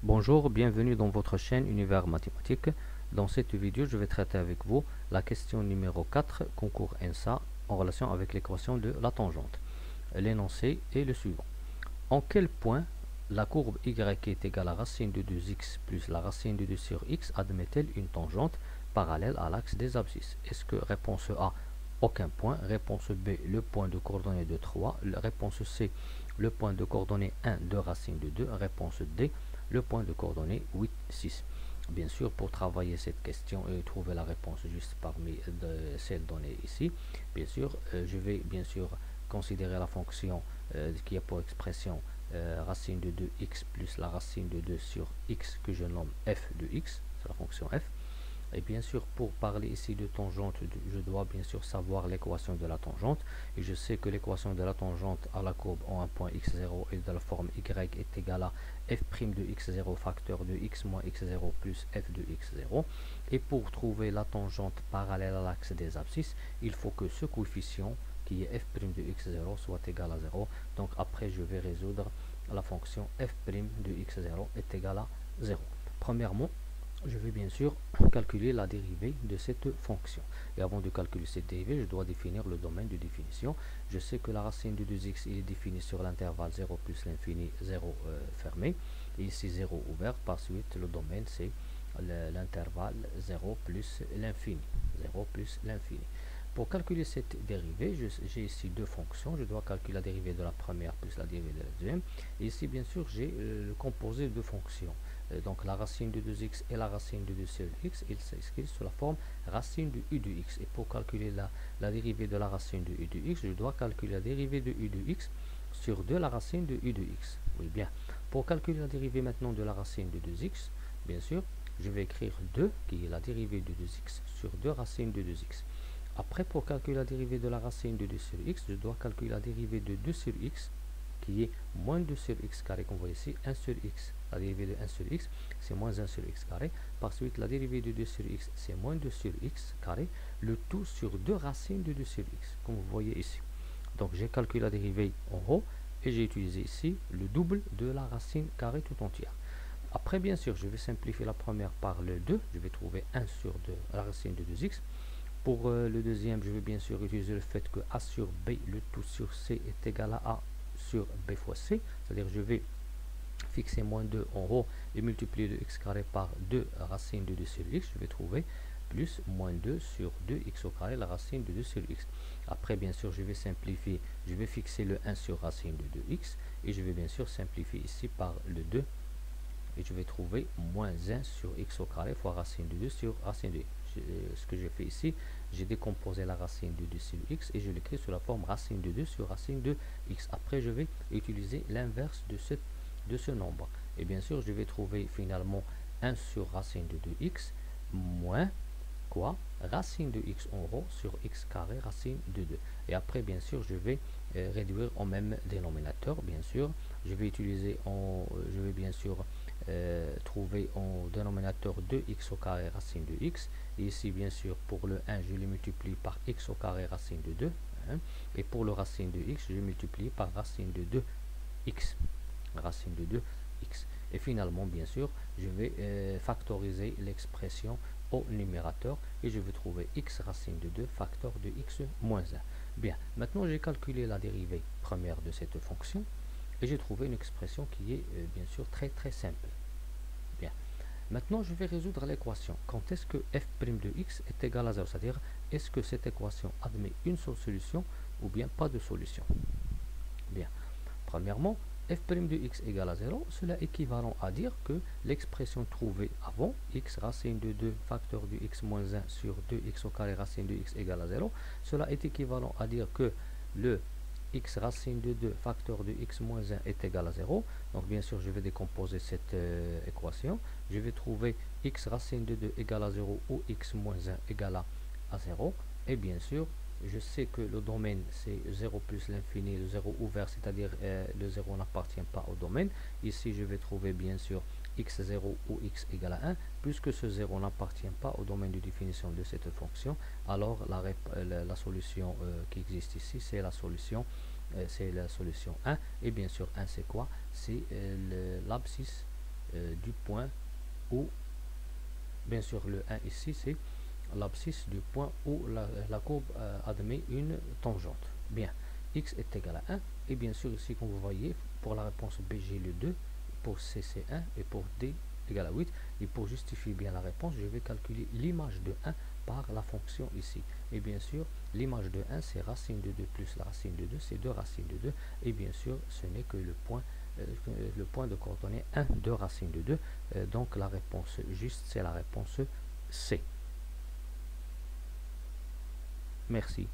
Bonjour, bienvenue dans votre chaîne Univers Mathématiques. Dans cette vidéo, je vais traiter avec vous la question numéro 4, concours ENSA, en relation avec l'équation de la tangente. L'énoncé est le suivant. En quel point la courbe y est égale à racine de 2x plus la racine de 2 sur x admet-elle une tangente parallèle à l'axe des abscisses? Est-ce que réponse A, aucun point, réponse B, le point de coordonnée de 3, réponse C, le point de coordonnée 1 de racine de 2, réponse D, le point de coordonnée 8, 6. Bien sûr, pour travailler cette question et trouver la réponse juste parmi celles données ici, bien sûr, je vais bien sûr considérer la fonction qui a pour expression racine de 2x plus la racine de 2 sur x que je nomme f de x, c'est la fonction f. Et bien sûr, pour parler ici de tangente, je dois bien sûr savoir l'équation de la tangente. Et je sais que l'équation de la tangente à la courbe en un point x0 est de la forme y est égal à f' de x0 facteur de x moins x0 plus f de x0. Et pour trouver la tangente parallèle à l'axe des abscisses, il faut que ce coefficient qui est f' de x0 soit égal à 0. Donc après, je vais résoudre la fonction f' de x0 est égal à 0. Premièrement, je vais bien sûr calculer la dérivée de cette fonction. Et avant de calculer cette dérivée, je dois définir le domaine de définition. Je sais que la racine de 2x est définie sur l'intervalle 0 plus l'infini, 0 fermé. Et ici 0 ouvert. Par suite, le domaine, c'est l'intervalle 0 plus l'infini. 0 plus l'infini. Pour calculer cette dérivée, j'ai ici deux fonctions. Je dois calculer la dérivée de la première plus la dérivée de la deuxième. Et ici, bien sûr, j'ai le composé de fonctions. Donc la racine de 2x et la racine de 2 sur x, il s'écrit sous la forme racine de u de x. Et pour calculer la dérivée de la racine de u de x, je dois calculer la dérivée de u de x sur 2 la racine de u de x. Oui, bien. Pour calculer la dérivée maintenant de la racine de 2x, bien sûr, je vais écrire 2, qui est la dérivée de 2x, sur 2 racines de 2x. Après, pour calculer la dérivée de la racine de 2 sur x, je dois calculer la dérivée de 2 sur x, qui est moins 2 sur x carré, comme vous voyez ici, 1 sur x. La dérivée de 1 sur x, c'est moins 1 sur x carré. Par suite, la dérivée de 2 sur x, c'est moins 2 sur x carré. Le tout sur 2 racines de 2 sur x, comme vous voyez ici. Donc, j'ai calculé la dérivée en haut et j'ai utilisé ici le double de la racine carrée tout entière. Après, bien sûr, je vais simplifier la première par le 2. Je vais trouver 1 sur 2, la racine de 2x. Pour le deuxième, je vais bien sûr utiliser le fait que a sur b, le tout sur c est égal à a sur b fois c. C'est-à-dire je vais fixer moins 2 en haut et multiplier le x carré par 2 racine de 2 sur x. Je vais trouver plus moins 2 sur 2x au carré, la racine de 2 sur x. Après, bien sûr, je vais simplifier. Je vais fixer le 1 sur racine de 2x. Et je vais bien sûr simplifier ici par le 2. Et je vais trouver moins 1 sur x au carré fois racine de 2 sur racine de x. Ce que j'ai fait ici, j'ai décomposé la racine de 2 sur x et je l'écris sous la forme racine de 2 sur racine de x. Après, je vais utiliser l'inverse de ce nombre. Et bien sûr, je vais trouver finalement 1 sur racine de 2x moins quoi? Racine de x en rond sur x carré racine de 2. Et après, bien sûr, je vais réduire au même dénominateur, bien sûr. Je vais utiliser je vais bien sûr trouver en dénominateur 2x au carré racine de x. Et ici, bien sûr, pour le 1, je le multiplie par x au carré racine de 2. Hein, et pour le racine de x, je multiplie par racine de 2x. Racine de 2x. Et finalement, bien sûr, je vais factoriser l'expression au numérateur et je vais trouver x racine de 2 facteur de x moins 1. Bien, maintenant j'ai calculé la dérivée première de cette fonction et j'ai trouvé une expression qui est bien sûr très simple. Bien, maintenant je vais résoudre l'équation. Quand est-ce que f' de x est égal à 0? C'est-à-dire, est-ce que cette équation admet une seule solution ou bien pas de solution? Bien, premièrement, f' de x égale à 0, cela est équivalent à dire que l'expression trouvée avant, x racine de 2 facteur de x moins 1 sur 2x au carré racine de x égale à 0, cela est équivalent à dire que le x racine de 2 facteur de x moins 1 est égal à 0. Donc bien sûr, je vais décomposer cette équation. Je vais trouver x racine de 2 égale à 0 ou x moins 1 égale à 0. Et bien sûr, je sais que le domaine c'est 0 plus l'infini, le 0 ouvert, c'est-à-dire le 0 n'appartient pas au domaine. Ici, je vais trouver bien sûr x0 ou x égale à 1. Puisque ce 0 n'appartient pas au domaine de définition de cette fonction, alors la solution qui existe ici, c'est la solution 1. Et bien sûr, 1 c'est quoi? C'est l'abscisse du point où, bien sûr le 1 ici c'est l'abscisse du point où la courbe admet une tangente. Bien, x est égal à 1, et bien sûr ici comme vous voyez, pour la réponse B j'ai le 2, pour C c'est 1, et pour D égale à 8, et pour justifier bien la réponse, je vais calculer l'image de 1 par la fonction ici. Et bien sûr, l'image de 1 c'est racine de 2 plus la racine de 2, c'est 2 racines de 2, et bien sûr ce n'est que le point de coordonnées 1 de racine de 2, donc la réponse juste c'est la réponse C. Merci.